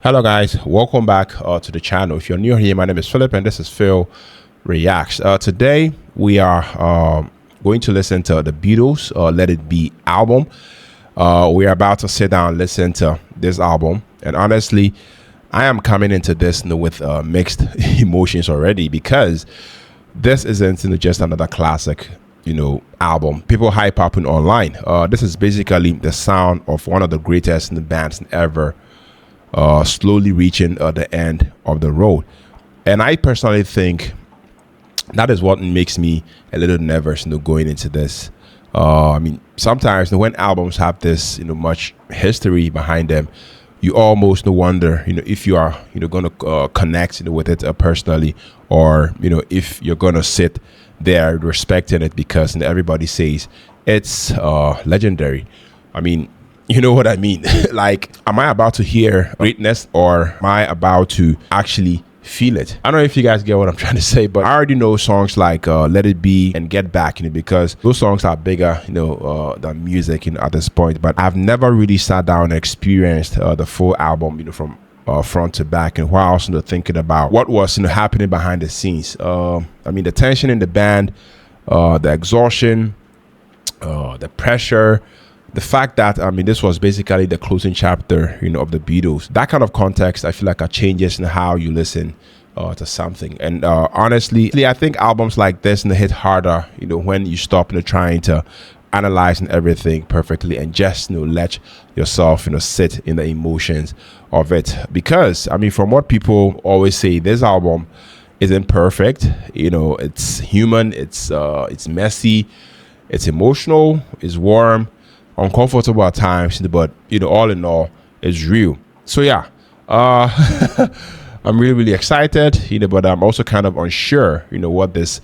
Hello guys, welcome back to the channel. If you're new here, my name is Philip and this is Phil Reacts. Today we are going to listen to the Beatles Let It Be album. We are about to sit down and listen to this album, and honestly I am coming into this with mixed emotions already, because this isn't just another classic album people hype up in online. This is basically the sound of one of the greatest bands ever, slowly reaching the end of the road. And I personally think that is what makes me a little nervous going into this. I mean, sometimes when albums have this much history behind them, you almost wonder if you are going to connect with it personally, or if you're going to sit there respecting it because everybody says it's legendary. I mean, you know what I mean? Like, am I about to hear greatness, or am I about to actually feel it? I don't know if you guys get what I'm trying to say, but I already know songs like Let It Be and Get Back, because those songs are bigger, than music, at this point. But I've never really sat down and experienced the full album, from front to back, and while I was thinking about what was happening behind the scenes. I mean, the tension in the band, the exhaustion, the pressure. The fact that, I mean, this was basically the closing chapter, of the Beatles. That kind of context, I feel like, changes in how you listen to something. And honestly, I think albums like this hit harder, when you stop trying to analyze everything perfectly and just let yourself sit in the emotions of it. Because, I mean, from what people always say, this album isn't perfect. It's human, it's messy, it's emotional, it's warm, uncomfortable at times, but all in all, it's real. So yeah, I'm really excited, but I'm also kind of unsure what this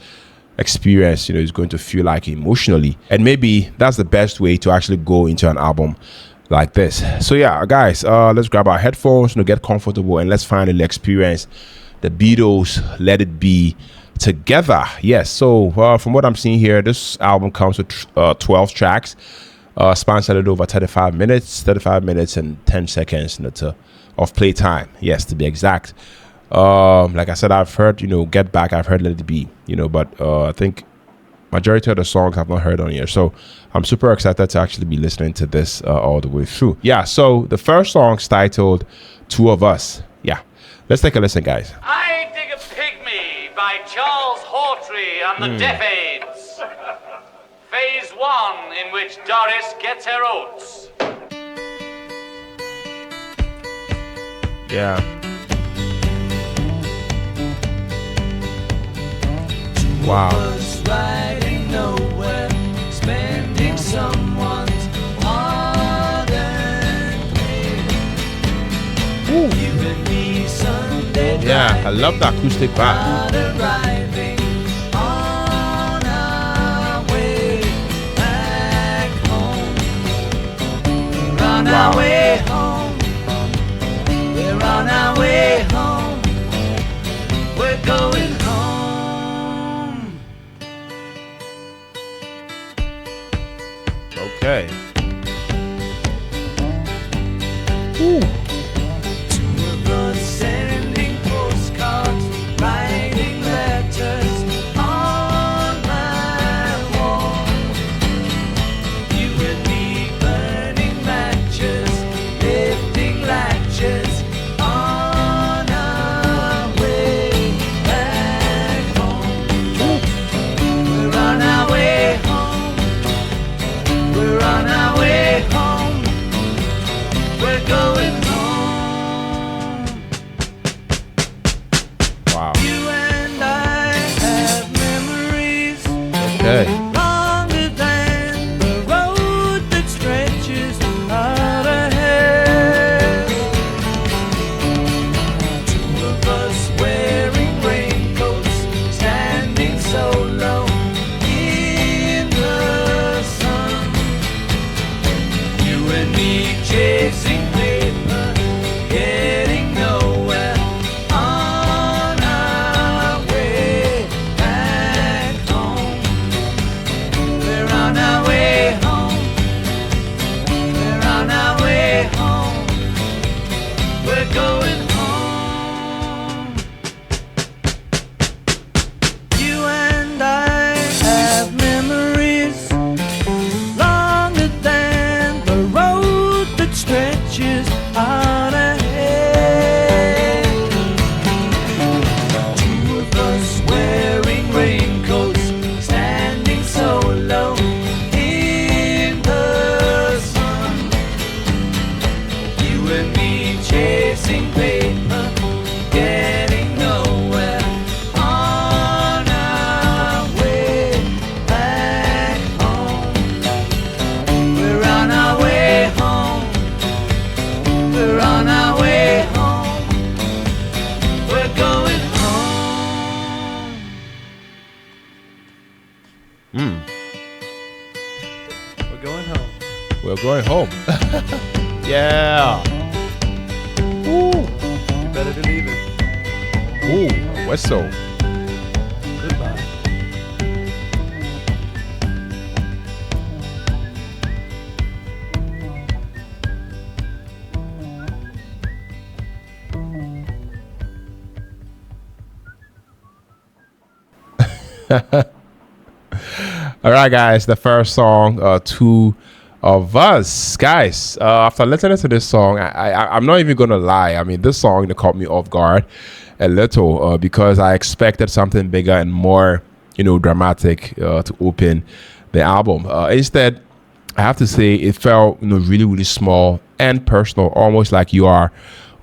experience is going to feel like emotionally, and maybe that's the best way to actually go into an album like this. So yeah, guys, let's grab our headphones, get comfortable, and let's finally experience the Beatles Let It Be together. Yes, so from what I'm seeing here, this album comes with 12 tracks. Spans a little over 35 minutes and 10 seconds of playtime. Yes, to be exact. Like I said, I've heard, Get Back, I've heard Let It Be, but I think majority of the songs I've not heard on here. So I'm super excited to actually be listening to this all the way through. Yeah, so the first song's titled Two of Us. Yeah, let's take a listen, guys. I Dig a Pygmy by Charles Hawtrey and the Deaf Aids. Phase 1, in which Doris gets her oats. Yeah. Wow. Riding nowhere, spending someone's hard-earned pay. You and me Sunday. Yeah, I love the acoustic vibe. Arriving on our way back home. We're on our way home. We're on our way home. We're going home. Okay. Ooh. Two of us sending postcards, writing letters on my wall. You and me burning matches, lifting latches on our way back home. We're on our way home. We're on our way home. We're going home. Wow. You and I have memories Okay. longer than the road that stretches out ahead. Two of us wearing raincoats, standing so low in the sun. You and me chasing paper, getting nowhere on our way back home. We're going home. Yeah. Ooh. You better believe it. Ooh. Whistle. Goodbye. All right, guys. The first song, Two of Us. Guys, after listening to this song, I'm not even going to lie. I mean, this song caught me off guard a little because I expected something bigger and more, dramatic to open the album. Instead, I have to say it felt, really, really small and personal, almost like you are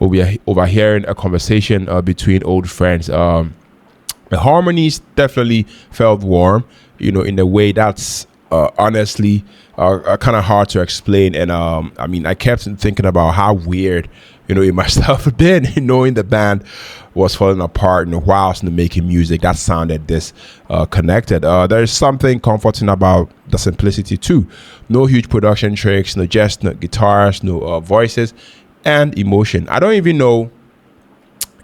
overhearing a conversation between old friends. The harmonies definitely felt warm, in a way that's honestly kind of hard to explain. And I mean, I kept thinking about how weird, it must have been knowing the band was falling apart whilst making music that sounded this connected. There's something comforting about the simplicity too. No huge production tricks, just guitars, no voices, and emotion. I don't even know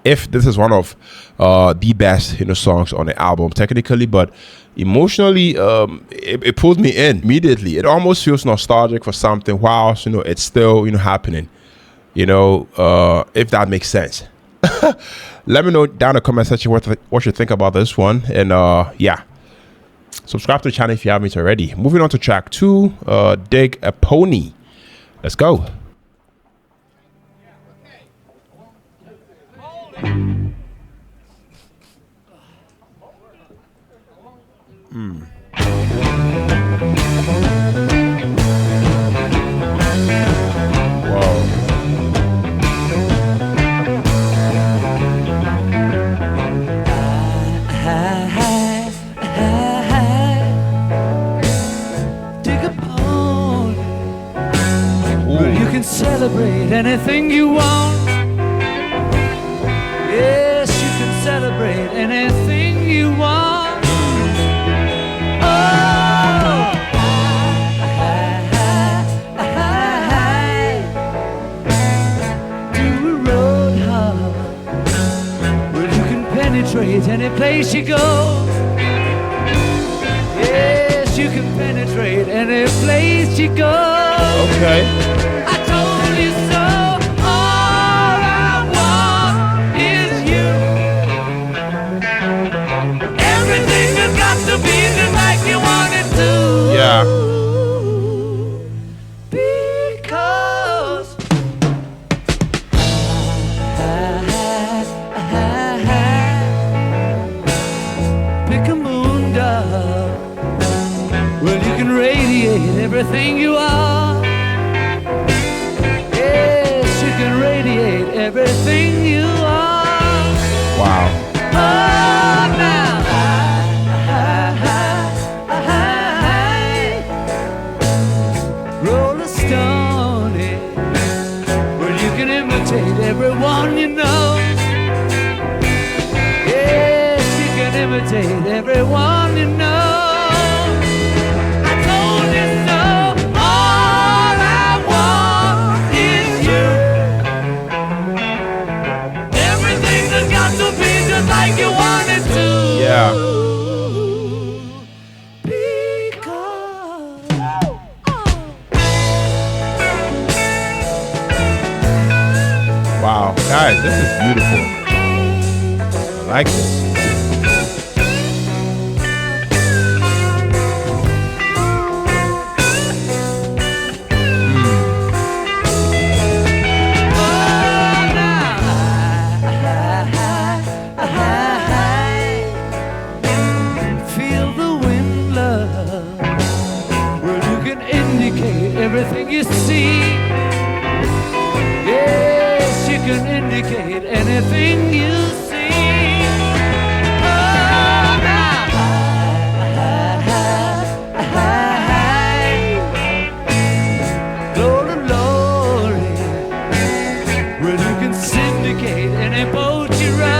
if this is one of the best songs on the album technically, but emotionally it pulled me in immediately. It almost feels nostalgic for something whilst it's still happening, if that makes sense. Let me know down in the comment section what you think about this one, and yeah, subscribe to the channel if you haven't already. Moving on to track 2, Dig a Pony. Let's go. Dig a pony where you can celebrate anything you want. Yes, you can celebrate anything you want. Oh, do a road hop where you can penetrate any place you go. Yes, you can penetrate any place you go. Okay. I told you so. All I want is you. Everything has got to be just like you want it to. Yeah. Because pick a moon dove. Well, you can radiate everything you are. Yes, you can radiate everything you are. Wow. Oh, now. Roll a stone in where you can imitate everyone you know. Yes, you can imitate everyone you know. I told you so. All I want is you. Everything has got to be just like you want it to. Yeah. Wow, guys, this is beautiful. I like this. Feel the wind, love, where you can indicate everything you see. Yes, you can indicate anything you see. Oh, now. Glory, glory, where you can syndicate any boat you row.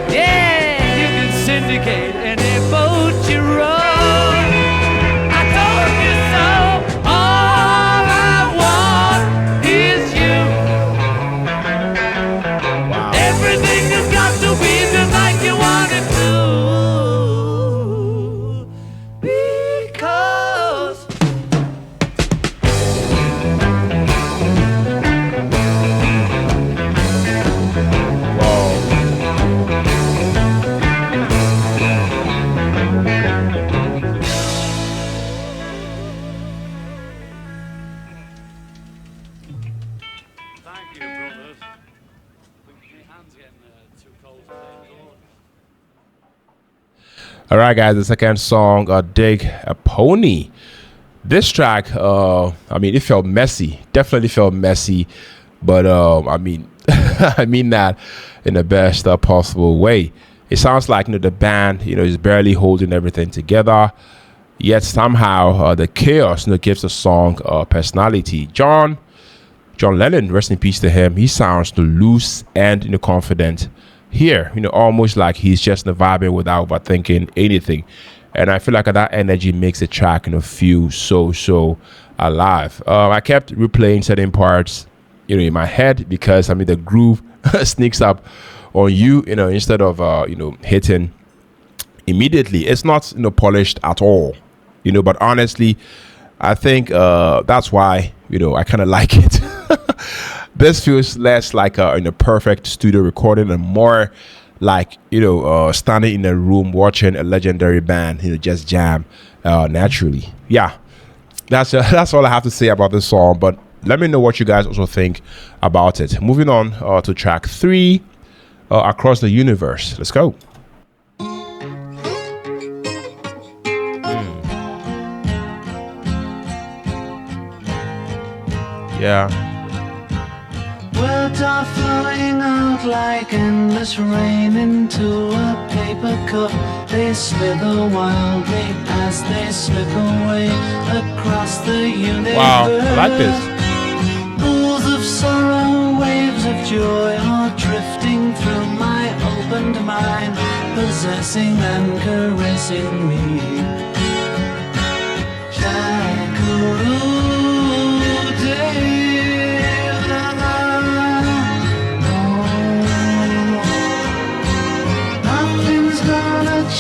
Yeah, you can syndicate any boat you row. I told you so. good. My hand's getting too cold to play chord. All right, guys. The second song, "Dig a Pony." This track, I mean, it felt messy. Definitely felt messy, but I mean, I mean that in the best possible way. It sounds like the band, is barely holding everything together. Yet somehow the chaos, gives the song personality. John Lennon, rest in peace to him. He sounds loose and confident here. Almost like he's just vibing without overthinking anything. And I feel like that energy makes the track feel so alive. I kept replaying certain parts in my head because the groove sneaks up on you instead of hitting immediately. It's not polished at all, but honestly I think that's why I kind of like it. This feels less like a perfect studio recording and more like standing in a room watching a legendary band just jam naturally. Yeah, that's all I have to say about this song, but let me know what you guys also think about it. Moving on to track 3, "Across the Universe." Let's go. Yeah. Words are flowing out like endless rain into a paper cup. They slither wildly as they slip away across the universe. Wow, I like this. Pools of sorrow, waves of joy are drifting through my opened mind, possessing and caressing me.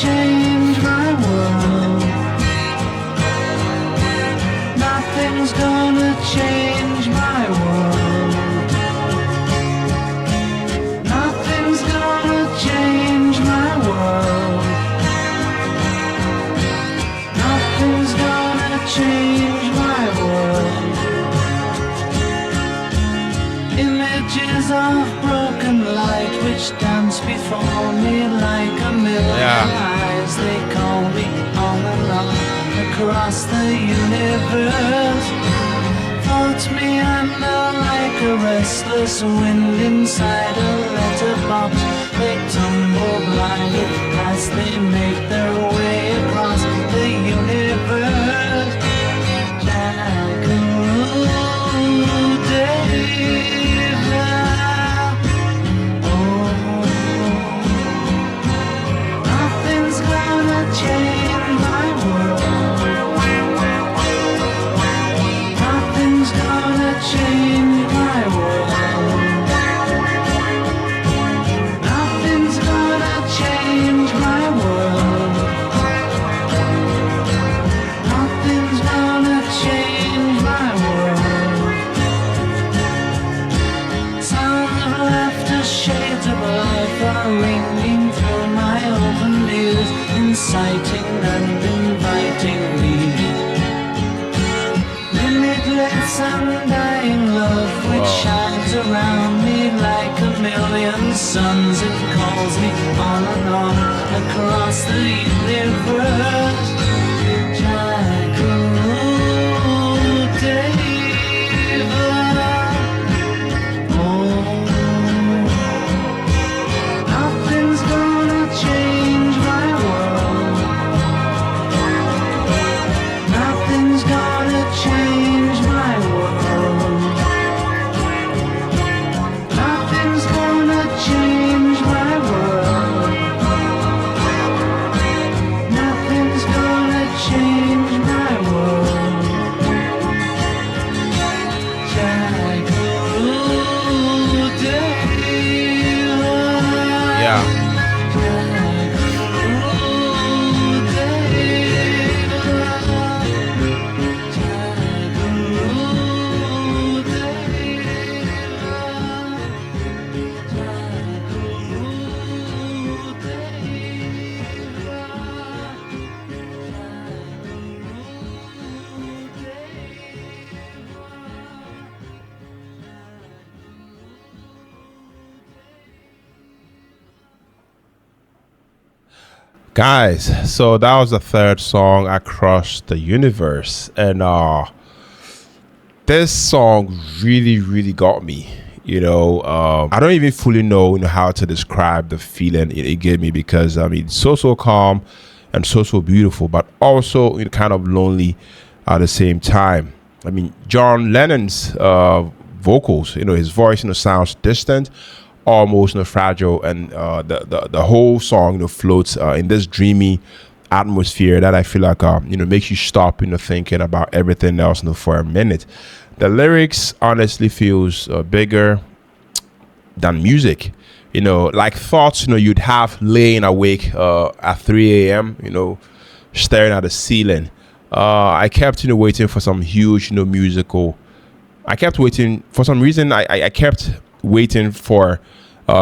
Change my world. Nothing's gonna change my world. Nothing's gonna change my world. Nothing's gonna change my world. Images of broken light which dance before me like a million eyes. They call me on and on across the universe. Thoughts meander like a restless wind inside a letterbox. They tumble blindly as they make their way across the universe. Inciting and inviting me. Limitless undying love which shines around me like a million suns. It calls me on and on across the universe. Nothing's gonna change my world. Nothing's gonna change my world. Nothing's gonna change my world. Nothing's gonna change my world. Yeah. Guys, so that was the third song, Across the Universe. And this song really got me. I don't even fully know, how to describe the feeling it gave me, because I mean, so calm and so beautiful, but also kind of lonely at the same time. I mean, John Lennon's vocals, his voice, sounds distant, almost fragile, and the whole song, floats in this dreamy atmosphere that I feel like makes you stop, thinking about everything else, for a minute. The lyrics honestly feels bigger than music, like thoughts, you'd have laying awake at 3 a.m., staring at the ceiling. I kept, waiting for some huge, musical. I kept waiting for some reason. I kept waiting for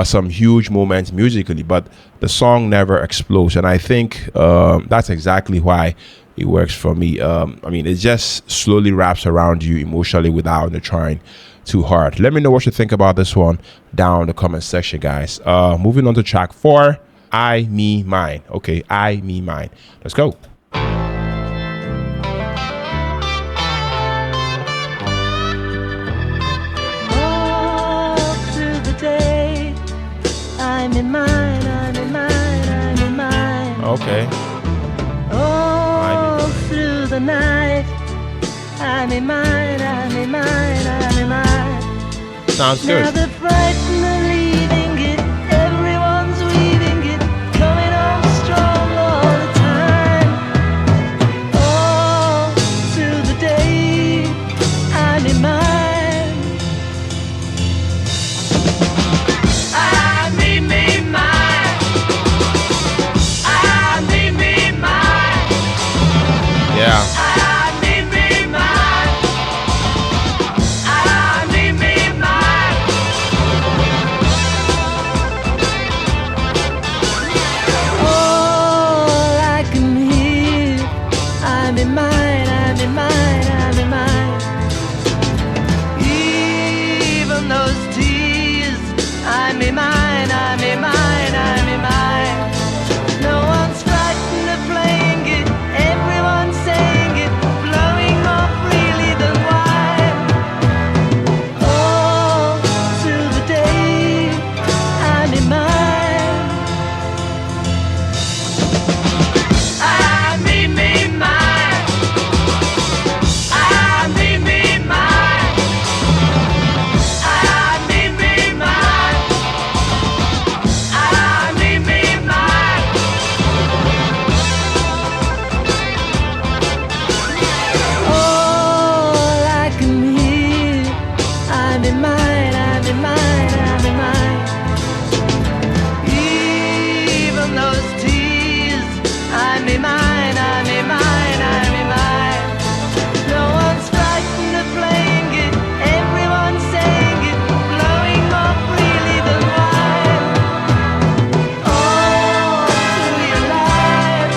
some huge moments musically, but the song never explodes, and I think that's exactly why it works for me. I mean, it just slowly wraps around you emotionally without trying too hard. Let me know what you think about this one down in the comment section, guys. Moving on to track 4, I, Me, Mine. Okay, I, Me, Mine. Let's go. All through the day, I'm in mine, I'm in mine, I'm in mine. Okay. All through the night, I'm in mine, I'm in mine, I'm in mine. Sounds Now good. they're frightened of leaving it, everyone's weaving it, coming on strong all the time. All through the day, I'm in mine. I, me, mine. I, me, mine. Yeah. I, me, mine. I, me, mine. All I can hear, I'm in mine, I'm in mine, I'm in mine. Even those tears, I'm in mine, I'm in mine, I'm in mine. No one's frightened of playing it, everyone's saying it, blowing more freely than wine. All through the day, I'm in mine. I, me, mine. I, me, mine. I, me, mine. I, me, mine. All I can hear, I'm in mine, I'm in mine, I'm in mine. Even those tears, I'm in mine, I'm in mine, I'm in mine. No one's frightened of playing it, everyone's saying it, blowing more freely than wine. All through your life,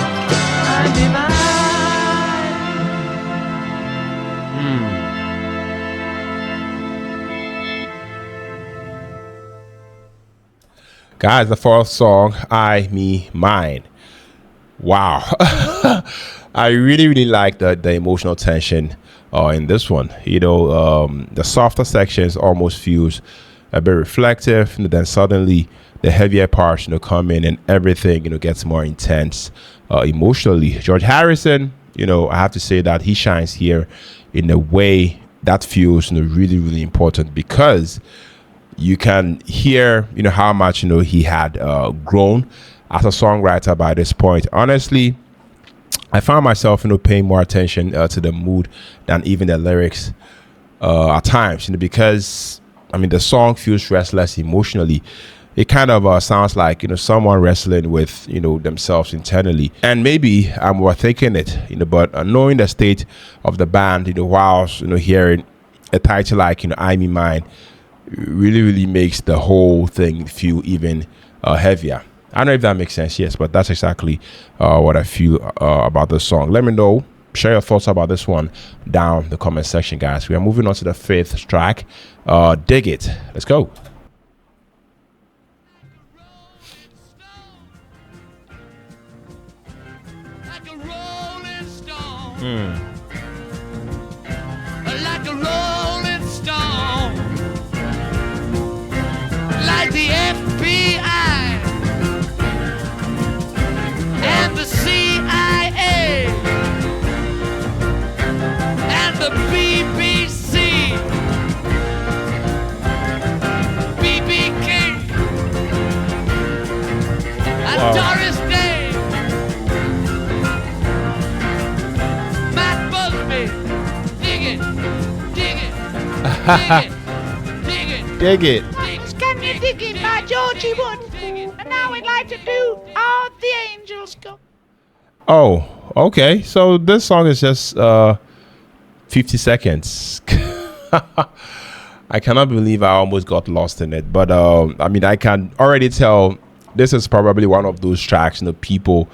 I'm in mine. Guys, the fourth song, I, Me, Mine. Wow. I really like the emotional tension in this one. The softer sections almost feels a bit reflective, then suddenly the heavier parts come in, and everything gets more intense emotionally. George Harrison, I have to say that he shines here in a way that feels really important, because you can hear how much he had grown as a songwriter by this point. Honestly, I found myself paying more attention to the mood than even the lyrics at times, because I mean the song feels restless emotionally. It kind of sounds like someone wrestling with themselves internally, and maybe I'm overthinking it, but knowing the state of the band whilst hearing a title like I, Me, Mine really makes the whole thing feel even heavier. I don't know if that makes sense. Yes, but that's exactly what I feel about this song. Let me know, share your thoughts about this one down the comment section, guys. We are moving on to the fifth track, Dig It. Let's go. Like a rolling stone, like the FBI and the CIA and the BBC, BB King and Doris Day, Matt Busby. Dig it, dig it, dig it, dig it, Dig it. Can you dig it by Georgie Wood? And now we'd like to do All the Angels Go. Oh, okay. So this song is just 50 seconds. I cannot believe I almost got lost in it. But I mean, I can already tell this is probably one of those tracks people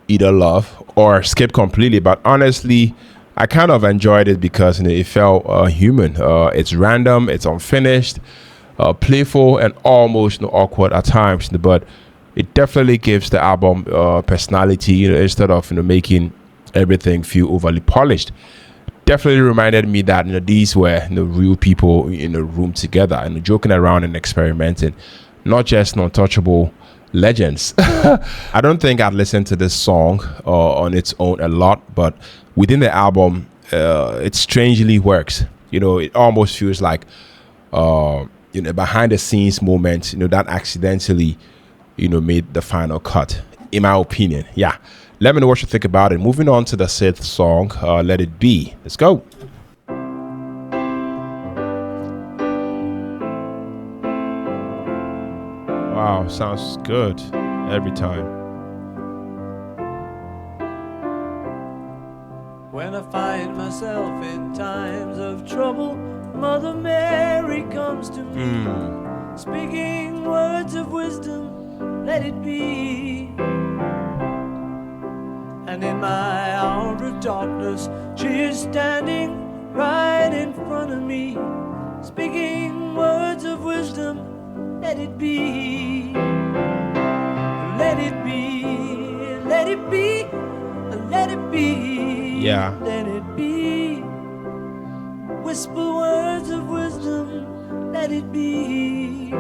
either love or skip completely. But honestly, I kind of enjoyed it because it felt human. It's random, it's unfinished, playful, and almost awkward at times. But it definitely gives the album personality instead of making everything feel overly polished. Definitely reminded me that these were real people in a room together and joking around and experimenting, not just non-touchable legends. I don't think I'd listened to this song on its own a lot, but within the album, it strangely works. It almost feels like behind the scenes moment, that accidentally, made the final cut, in my opinion. Yeah. Let me know what you think about it. Moving on to the sixth song, Let It Be. Let's go. Wow, sounds good every time. When I find myself in times of trouble, Mother Mary comes to me, speaking words of wisdom, let it be. And in my hour of darkness, she is standing right in front of me, speaking words of wisdom, let it be. Let it be, let it be, let it be. Yeah. Let it be. Whisper words of wisdom, let it be.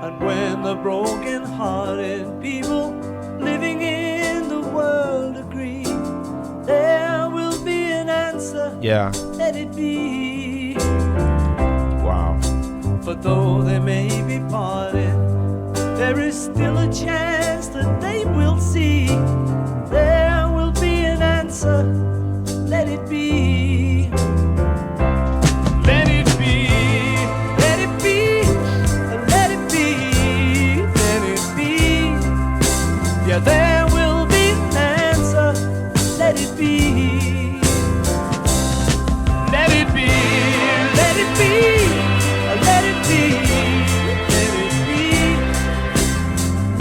And when the broken-hearted people living in the world agree, there will be an answer. Yeah. Let it be. Wow. For though they may be parted, there is still a chance that they will see. There will be an answer. Let it be. Let it be. Let it be. Let it be. Let it be. Yeah, there will be an answer. Let it be. Let it be. Let it be. Let it be. Let it be.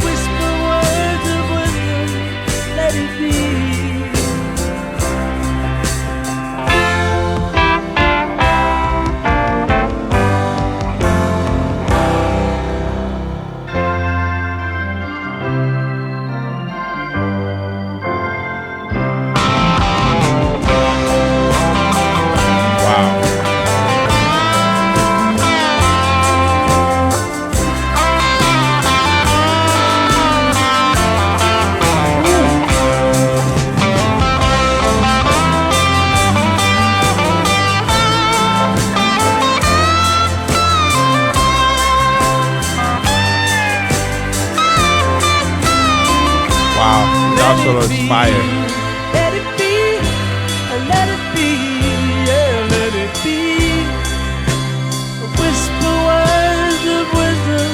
Whisper words of wisdom. Let it be. Solo is fire. Let it be, let it be, yeah, let it be. Whisper words of wisdom,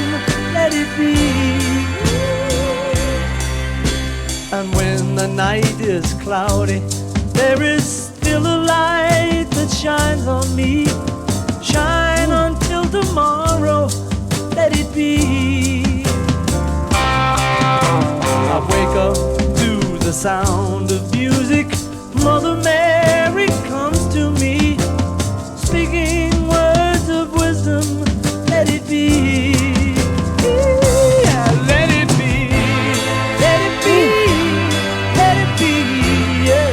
let it be. And when the night is cloudy, there is still a light that shines on me. Shine until tomorrow, let it be. I wake up to the sound of music. Mother Mary comes to me, speaking words of wisdom. Let it be. Yeah, let it be. Let it be. Let it be. Yeah.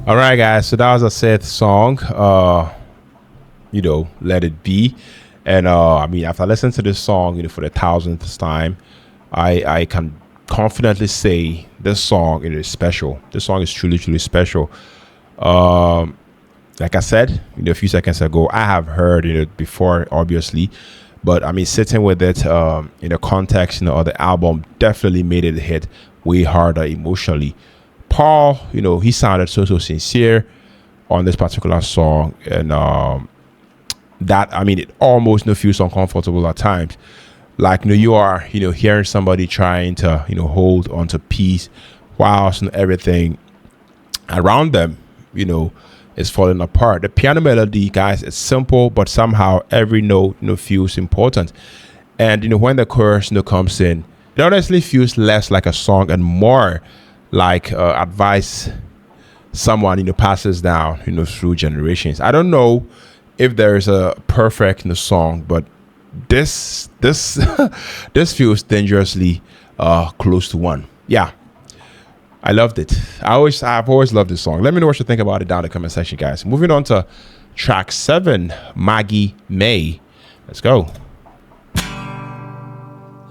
All right, guys. So that was a Seth song. Let It Be. And I mean, after listening to this song, for the thousandth time, I can confidently say this song, it is special. This song is truly, truly special. Like I said, a few seconds ago, I have heard it before, obviously, but I mean, sitting with it in the context, of the album, definitely made it hit way harder emotionally. Paul, he sounded so sincere on this particular song, and that, I mean, it almost feels uncomfortable at times. Like, you are, hearing somebody trying to, hold onto peace whilst everything around them, is falling apart. The piano melody, guys, it's simple, but somehow every note, feels important. And, when the chorus, comes in, it honestly feels less like a song and more like advice someone, passes down, through generations. I don't know if there is a perfect song, but this this feels dangerously close to one. Yeah, I loved it. I've always loved this song. Let me know what you think about it down in the comment section, guys. Moving on to track 7, Maggie Mae. Let's go.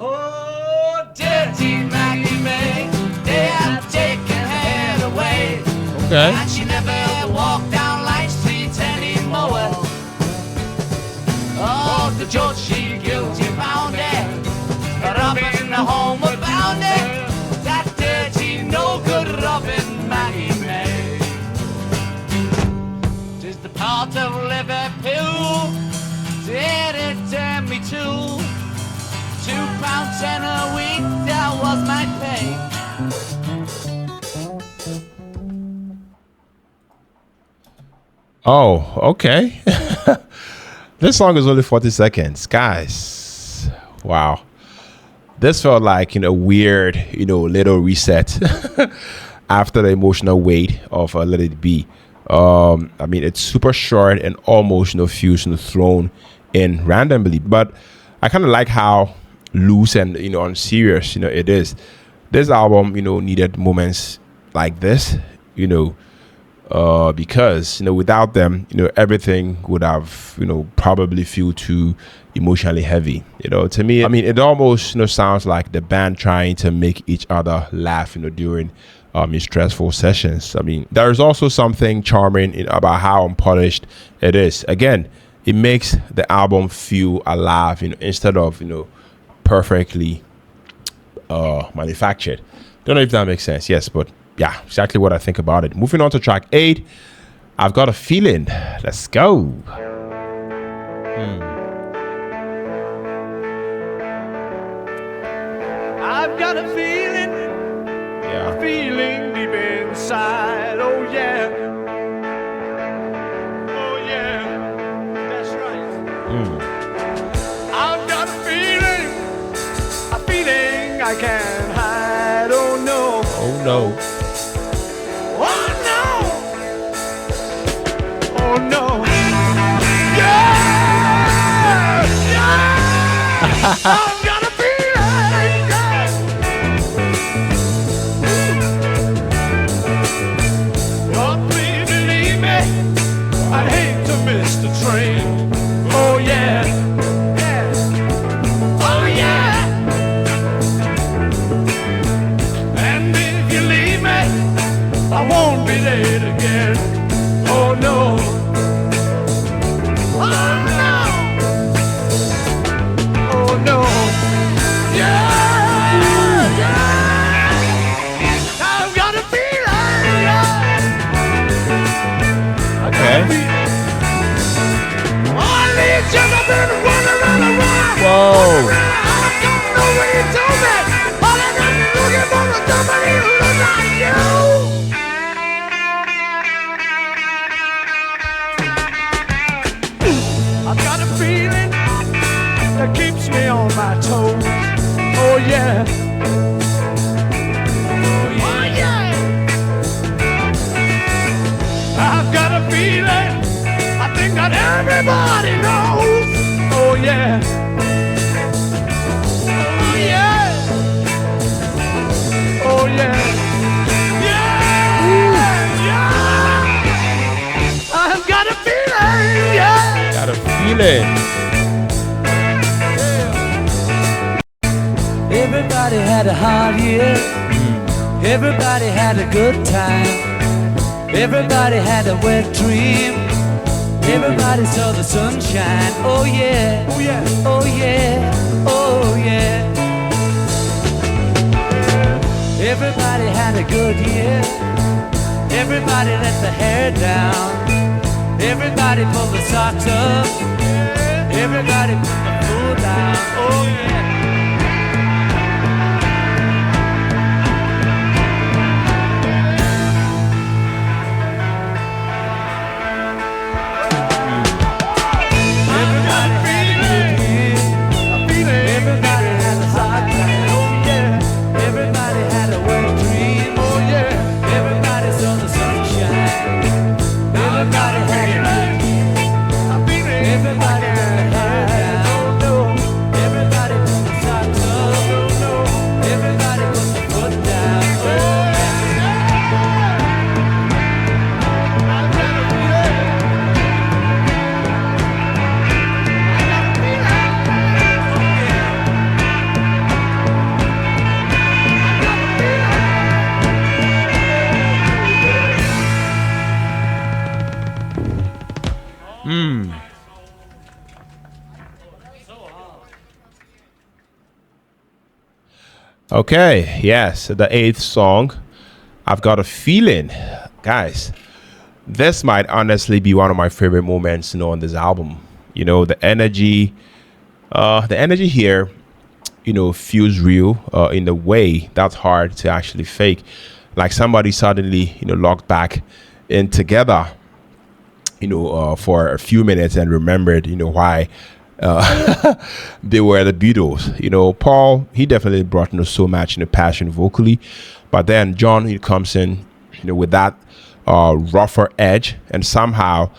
Oh, dirty Maggie Mae, they have taken her away. Okay. And she never walked down Light Street anymore. Oh, the judge, she guilty found it. Robin, the homeward bound it. That dirty, no good Robin, Maggie Mae. 'Tis the part of Liverpool. Did it turn me to £2.10 a week? That was my pay. Oh, okay. This song is only 40 seconds, guys. Wow. This felt like, weird, little reset after the emotional weight of Let It Be. I mean, it's super short and almost, feels, thrown in randomly. But I kind of like how loose and, unserious, it is. This album, needed moments like this, because without them, everything would have probably feel too emotionally heavy. To me, I mean, it almost sounds like the band trying to make each other laugh during stressful sessions. I mean, there is also something charming about how unpolished it is. Again, it makes the album feel alive, instead of perfectly manufactured. Don't know if that makes sense. Yes, but yeah, exactly what I think about it. Moving on to track 8, I've Got a Feeling. Let's go. I've got a feeling, Yeah. feeling deep inside. Oh yeah, oh yeah, that's right. I've got a feeling I can't hide. Oh no, Oh no. oh no, oh no, yeah, yeah. I've got a feeling, yeah. Oh, please believe me, I'd hate to miss the train. Oh yeah, yeah, oh yeah. And if you leave me, I won't be late again. Oh no, oh no, oh no, yeah, yeah. I've got a feeling, yeah. I got Okay. a feeling. All these years I've been running around the world. Whoa. I don't know what you told me. All I got is looking for a somebody who looks like you. I've got a feeling that keeps me on my toes. Oh yeah. Oh yeah. I've got a feeling I think that everybody knows. Oh yeah. Oh yeah. Oh yeah. Yeah. Yeah. feeling. Everybody had a hard year. Everybody had a good time. Everybody had a wet dream. Everybody saw the sunshine. Oh yeah, oh yeah, oh yeah, oh yeah. Everybody had a good year. Everybody let the hair down. Everybody pulled the socks up. Everybody put the food down. Oh yeah. Okay, yes, the 8th song, I've Got a Feeling. Guys, this might honestly be one of my favorite moments, on this album. The energy here, feels real in a way that's hard to actually fake. Like somebody suddenly, locked back in together, for a few minutes and remembered, why they were the Beatles. Paul, he definitely brought so much passion vocally, but then John, he comes in with that rougher edge, and somehow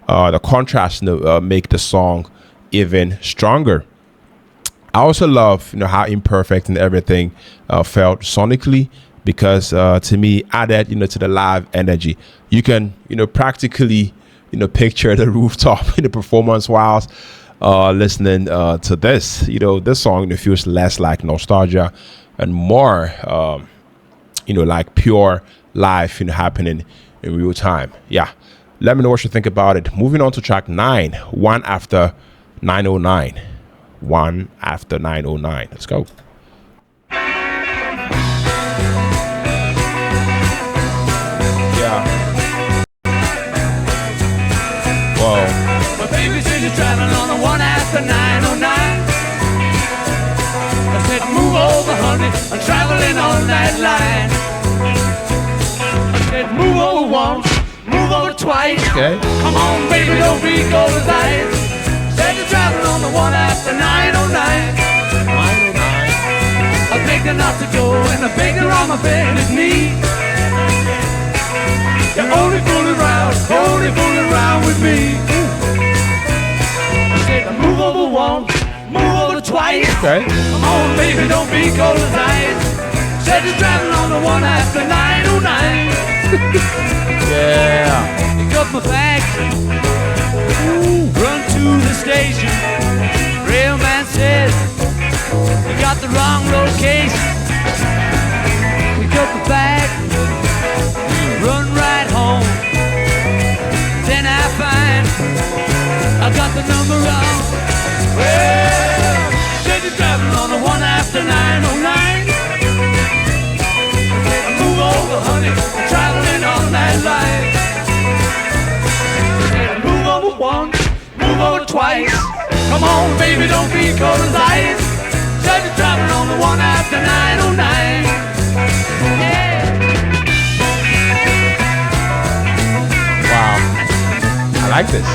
the contrast make the song even stronger. I also love how imperfect and everything felt sonically, because to me added to the live energy. You can practically picture the rooftop in the performance whilst listening to this. This song feels less like nostalgia and more like pure life happening in real time. Yeah, let me know what you think about it. Moving on to track 9, One After 909. One After 909. Let's go. Yeah. Whoa. My baby says you're traveling on the 1 after 909. I said move over honey, I'm traveling on that line. I said move over once, move over twice. Okay. Come on baby, don't be cold as ice. Said you're traveling on the 1 after 909. 909. I begged her not to go and I begged her on my bended knee. You're only fooling around with me. I said move over once, move over twice. Okay. Come on baby, don't be cold as ice. Said you're traveling on the 1 after 909. Yeah. Pick up my bag, run to the station. Railman says we got the wrong location. Pick up the bag, run right home. Then I find I got the number wrong. Well, said you're traveling on the 1 after 909. Move over, honey, I'm traveling on that line. Move over once, move over twice. Come on, baby, don't be cold as ice. Said you're traveling on the 1 after 909. Yeah. Wow. I like this.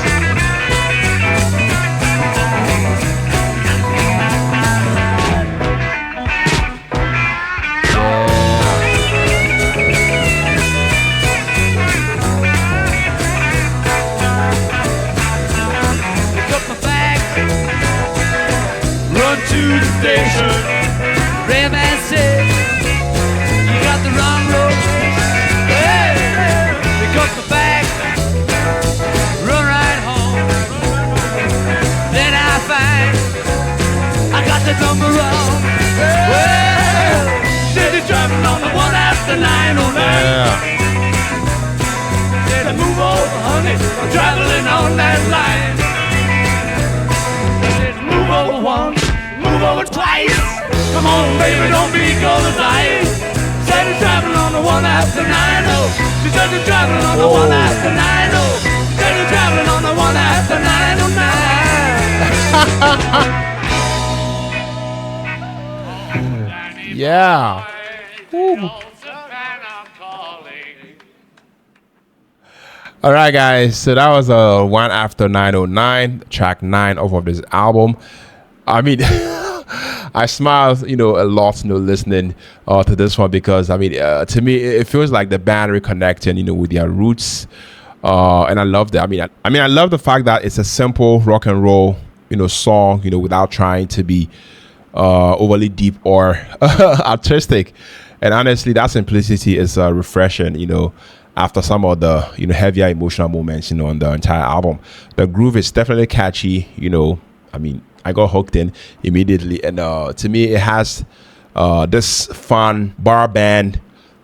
To the station, Railman said you got the wrong road. Hey, pick up the bag, run right home. come around. Well, steady traveling on the one after 909. Yeah. Said move over, honey, I'm traveling on that line. I said move over once, move over twice. Come on, baby, don't be color-blind. Steady traveling on the one after 90. She said you're traveling on the one after 90. Steady traveling on the one after 909. Yeah. All right, guys. So that was a one after 909, track 9 off of this album. I mean, I smiled, a lot, listening to this one because to me, it feels like the band reconnecting, with their roots, and I love that. I love the fact that it's a simple rock and roll, song, without trying to be overly deep or artistic. And honestly, that simplicity is refreshing, after some of the heavier emotional moments, on the entire album. The groove is definitely catchy, I got hooked in immediately, and to me it has this fun bar band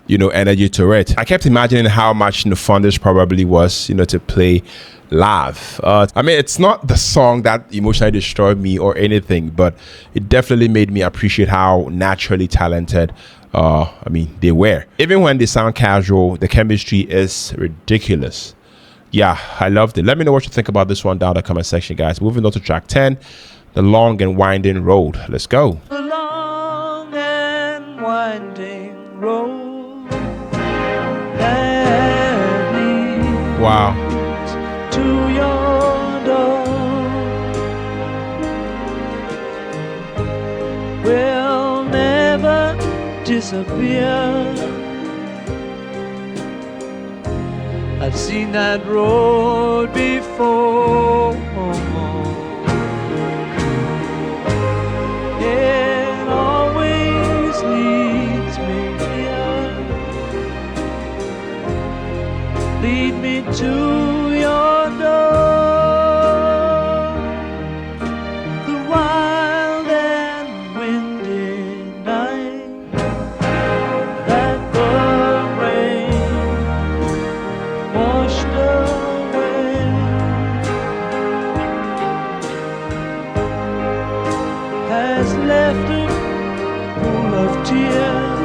energy to it. I kept imagining how much fun this probably was to play live. It's not the song that emotionally destroyed me or anything, but it definitely made me appreciate how naturally talented they were. Even when they sound casual, the chemistry is ridiculous. Yeah, I loved it. Let me know what you think about this one down in the comment section, guys. Moving on to track 10, The Long and Winding Road. Let's go. The long and winding road that leads Wow. to your door will never disappear. I've seen that road before. It always leads me here. Lead me to your door. The wild and windy night that the rain washed away has left a pool of tears,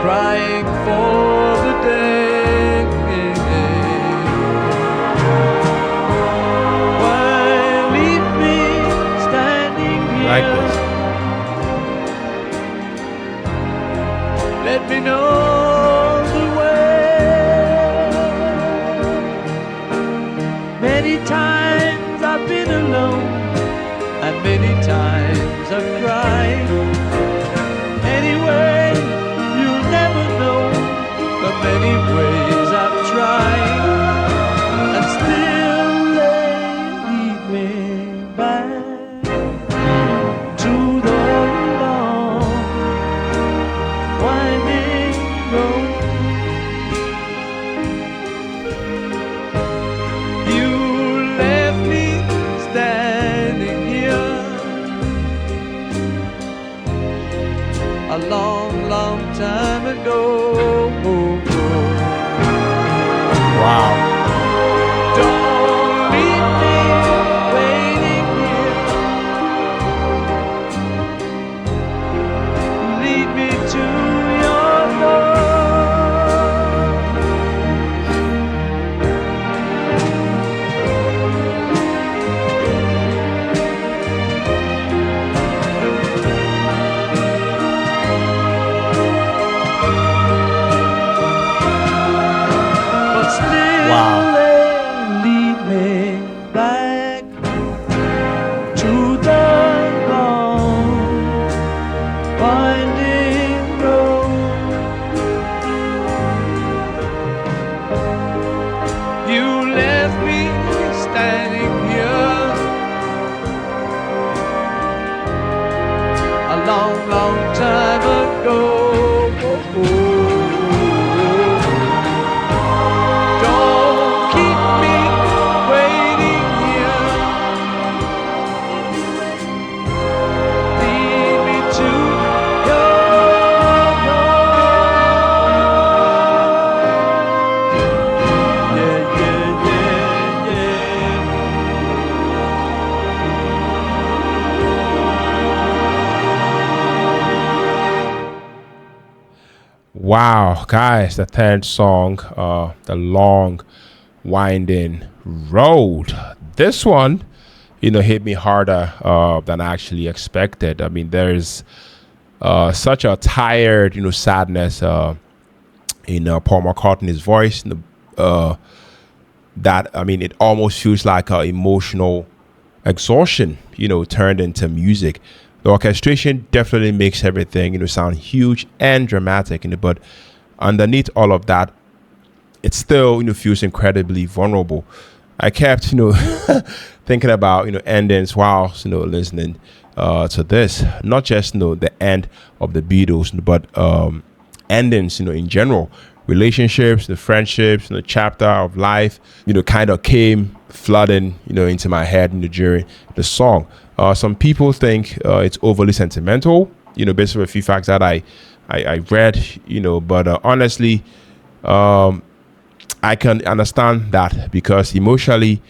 crying for the day why leave me standing here? Like this. Let me know the way. Many times I've been alone, and many times I've cried. Anyway, you'll never know the many ways I've tried, and still they lead me back to the long winding road. You left me standing here a long, long time ago. Wow. Don't leave me waiting here. Lead me to your Wow, guys, the third song, The Long Winding Road. This one, hit me harder than I actually expected. I mean, there's such a tired, sadness in Paul McCartney's voice. That, I mean, it almost feels like emotional exhaustion, turned into music. The orchestration definitely makes everything, sound huge and dramatic, but underneath all of that, it still, feels incredibly vulnerable. I kept, thinking about, endings while, listening to this. Not just, the end of the Beatles, but endings, in general. Relationships, the friendships, the chapter of life, kind of came flooding, into my head, during the song. Some people think it's overly sentimental, based on a few facts that I read, but honestly, I can understand that because emotionally,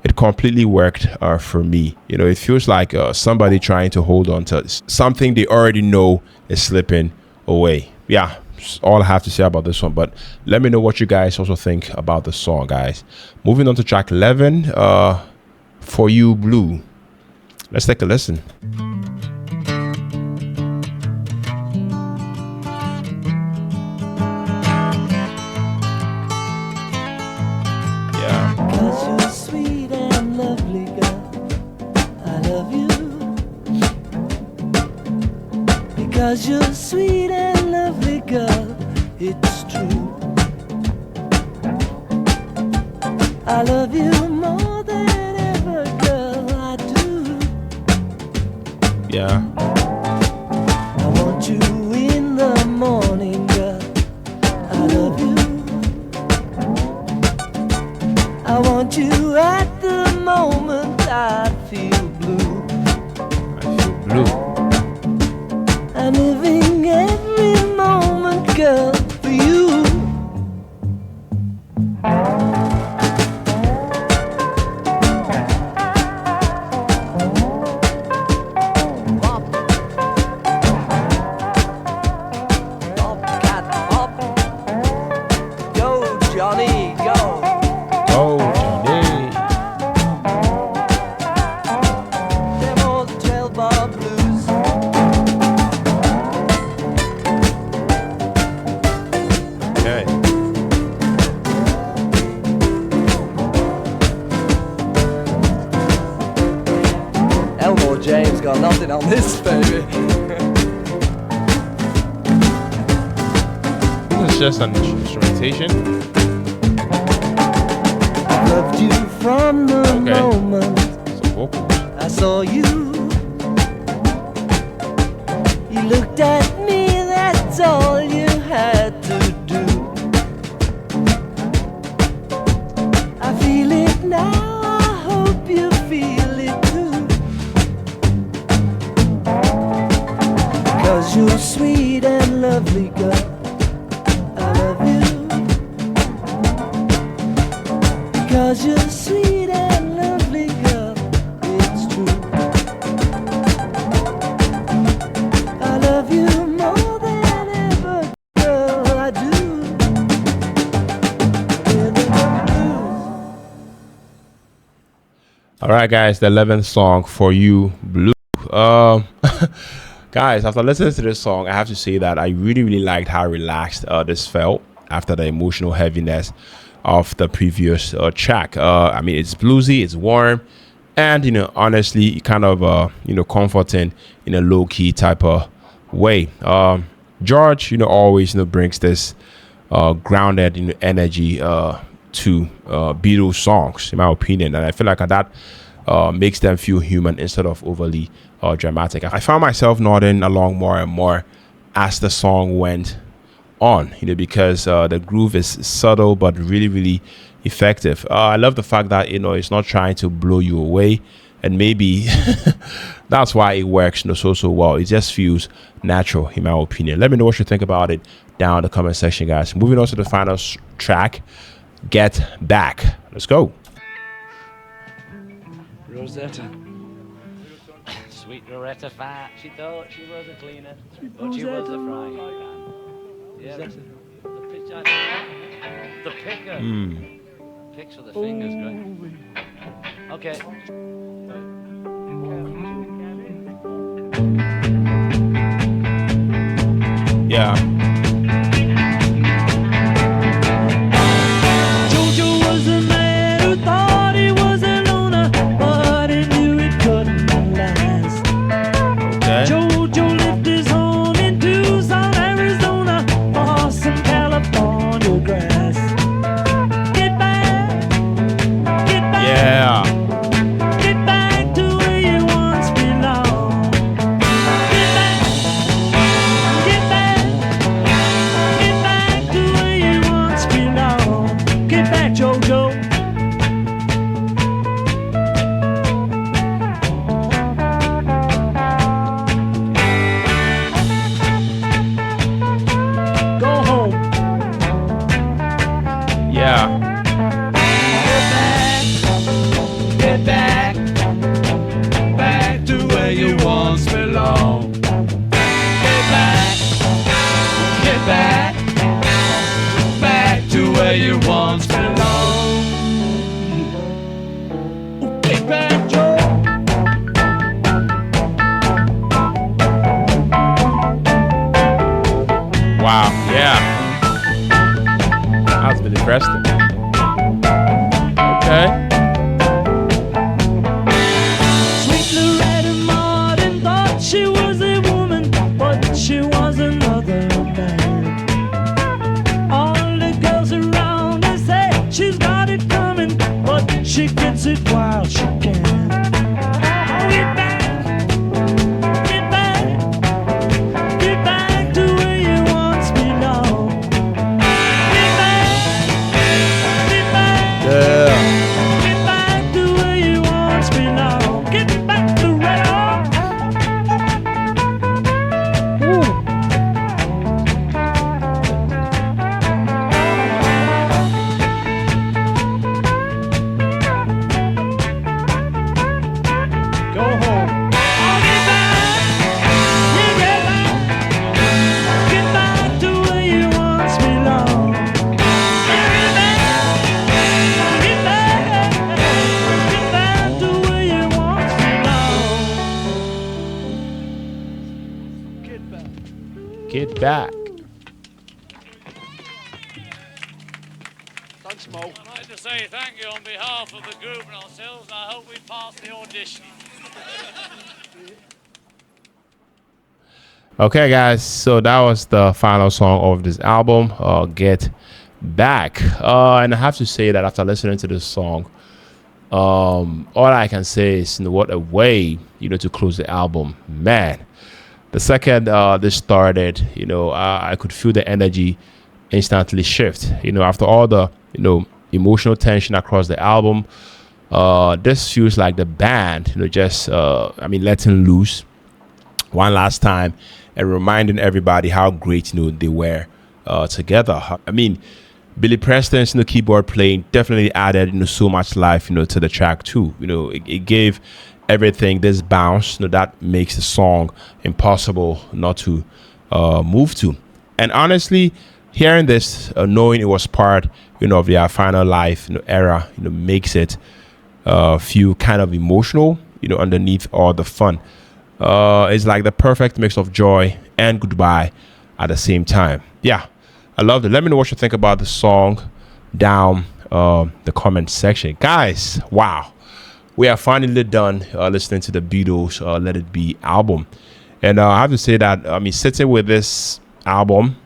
it completely worked for me. It feels like somebody trying to hold on to something they already know is slipping away. Yeah, that's all I have to say about this one. But let me know what you guys also think about the song, guys. Moving on to track 11, For You Blue. Let's take a listen. Yeah. 'Cause you're sweet and lovely, girl. I love you. Because you're sweet and lovely, girl. It's true. I love you more than ever, girl. I do. Yeah. I want you in the morning, girl. I love you. I want you at the moment I feel blue. I feel blue. I'm living every moment, girl, for you. Bop. Bop, cat, bop. Go, Johnny, go. Oh, Johnny. Them old 12-bar blues. Okay. Elmore James got nothing on this, baby. This is just an instrumentation. Loved you from the Okay. moment Some vocals. I saw you. You looked at me, that's all you had to do. I feel it now, I hope you feel it too. 'Cause you're sweet and lovely, girl. I love you. Because you're sweet and lovely, girl. It's true. I love you more than ever, girl. I do. In the blues. All right, guys, the 11th song, For You Blue. Guys, after listening to this song, I have to say that I really, really liked how relaxed this felt after the emotional heaviness of the previous track. I mean, it's bluesy, it's warm, and honestly, kind of comforting in a low-key type of way. George, always brings this grounded energy to Beatles songs, in my opinion, and I feel like that makes them feel human instead of overly dramatic. I found myself nodding along more and more as the song went on, because the groove is subtle but really, really effective. I love the fact that it's not trying to blow you away, and maybe that's why it works so well. It just feels natural, in my opinion. Let me know what you think about it down in the comment section, guys. Moving on to the final track, Get Back. Let's go. Rosetta. Sweet Rosetta Fat. She thought she was a cleaner, but she was a frying pan. Yeah. The picker. Picks with the fingers, great. Okay. Yeah. Jojo was a man who thought he was a loner, but he knew it couldn't last. Okay. Jojo lived his home in Tucson, Arizona, for some California grass. Get back, Yeah. get back to where you once belonged. Get back, get back, get back to where you once belonged. Get back, Jojo. Go home. Yeah. Get back, back to where you once belonged. Get back, back to where you once belonged. Get back, Joe. Wow. Yeah. That's been interesting. Okay. Sweet Loretta Martin thought she was a woman, but she was another man. All the girls around her say she's got it coming, but she gets it while she can. Get back, get back, get back to where you once belonged. Get back, get back. Yeah. Get back to where you once belonged. Get back to right on. Go home. Get back. Yeah, get back. Get back to where you once belonged. Get back. Get back. Get back to where you once belonged. Get back. Get back. Thanks, Mo. I'd like to say thank you on behalf of the group and ourselves, and I hope we pass the audition. Okay, guys. So that was the final song of this album, Get Back. And I have to say that after listening to this song, all I can say is, what a way, to close the album. Man, the second this started, I could feel the energy instantly shift. After all the, emotional tension across the album, this feels like the band, just, letting loose one last time and reminding everybody how great, they were together. I mean, Billy Preston's keyboard playing definitely added so much life to the track too. It gave everything this bounce that makes the song impossible not to move to. And honestly, hearing this, knowing it was part of their final life era, makes it feel kind of emotional underneath all the fun. It's like the perfect mix of joy and goodbye at the same time. Yeah, I loved it. Let me know what you think about the song down the comment section. Guys, wow. We are finally done listening to the Beatles Let It Be album. And I have to say that, sitting with this album,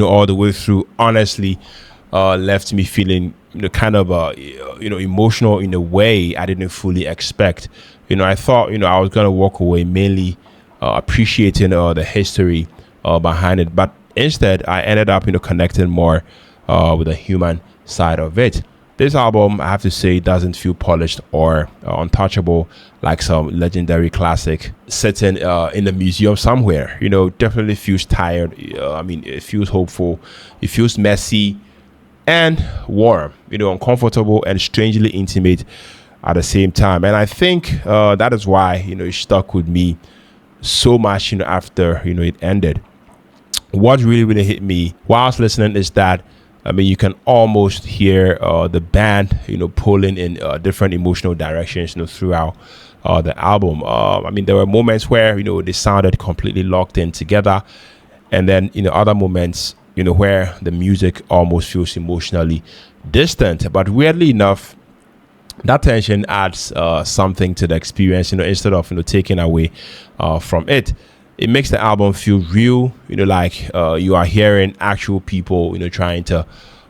all the way through, honestly, left me feeling, kind of, emotional in a way I didn't fully expect. I thought, I was going to walk away mainly appreciating the history behind it. But instead, I ended up, connecting more with the human side of it. This album, I have to say, doesn't feel polished or untouchable like some legendary classic sitting in a museum somewhere. Definitely feels tired. It feels hopeful. It feels messy and warm, uncomfortable and strangely intimate at the same time. And I think that is why, it stuck with me so much, after, it ended. what really hit me whilst listening is that, I mean, you can almost hear the band, pulling in different emotional directions, throughout the album. I mean, there were moments where, they sounded completely locked in together. And then, other moments, where the music almost feels emotionally distant. But weirdly enough, that tension adds something to the experience, instead of, taking away from it. It makes the album feel real, like you are hearing actual people, trying to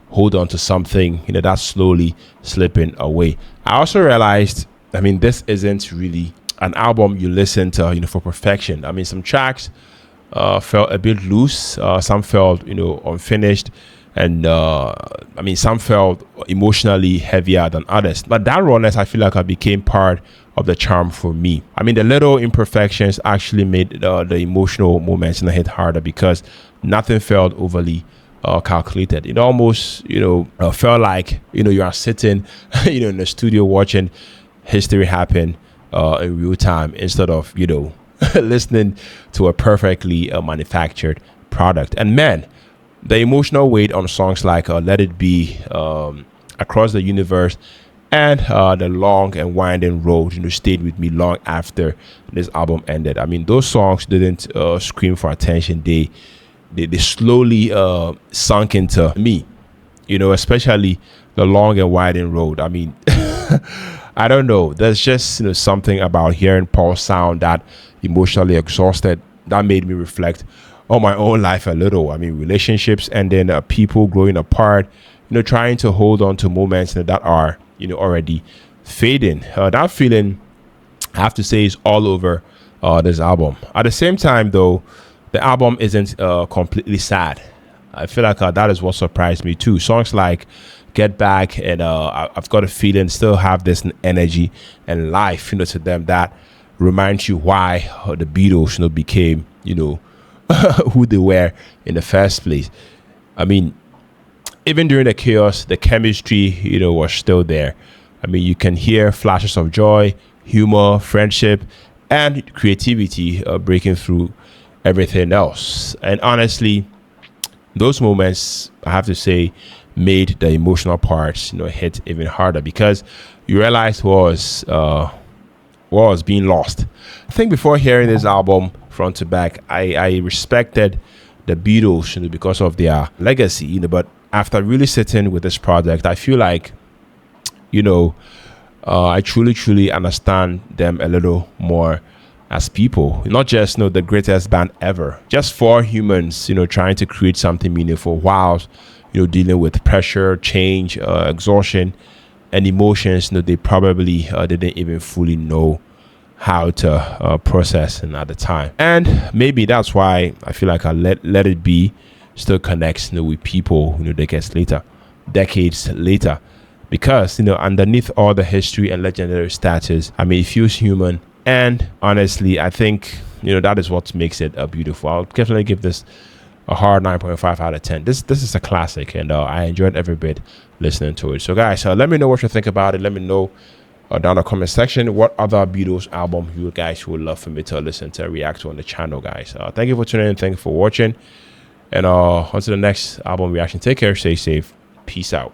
hold on to something, that's slowly slipping away. I also realized, I mean, this isn't really an album you listen to, for perfection. I mean, some tracks felt a bit loose, some felt, unfinished, and I mean, some felt emotionally heavier than others. But that rawness, I feel like, I became part of the charm for me. I mean, the little imperfections actually made the emotional moments hit harder, because nothing felt overly calculated. It almost, felt like, you are sitting, in the studio watching history happen in real time, instead of, listening to a perfectly manufactured product. And man, the emotional weight on songs like Let It Be, Across the Universe, and The Long and Winding Road, stayed with me long after this album ended. I mean, those songs didn't scream for attention. They slowly sunk into me, especially The Long and Winding Road. I mean, I don't know. There's just something about hearing Paul's sound that emotionally exhausted that made me reflect on my own life a little. I mean, relationships ending, people growing apart, trying to hold on to moments that are, already fading. That feeling, I have to say, is all over this album. At the same time, though, the album isn't completely sad. I feel like that is what surprised me too. Songs like Get Back and I've Got a Feeling still have this energy and life, to them that reminds you why the Beatles, became, who they were in the first place. I mean, even during the chaos, the chemistry, was still there. I mean, you can hear flashes of joy, humor, friendship, and creativity breaking through everything else. And honestly, those moments, I have to say, made the emotional parts, hit even harder, because you realize what was being lost. I think before hearing this album front to back, I respected the Beatles, because of their legacy, but after really sitting with this project, I feel like, I truly understand them a little more as people, not just the greatest band ever, just four humans, trying to create something meaningful while, dealing with pressure, change, exhaustion, and emotions they probably didn't even fully know how to process at the time. And maybe that's why I feel like Let It Be still connects with people decades later, because underneath all the history and legendary status, I mean, it feels human. And honestly, I think that is what makes it beautiful. I'll definitely give this a hard 9.5 out of 10. This is a classic, and I enjoyed every bit listening to it. So guys, let me know what you think about it. Let me know down in the comment section what other Beatles album you guys would love for me to listen to, react to on the channel, guys. Thank you for tuning in. Thank you for watching. And on to the next album reaction. Take care. Stay safe. Peace out.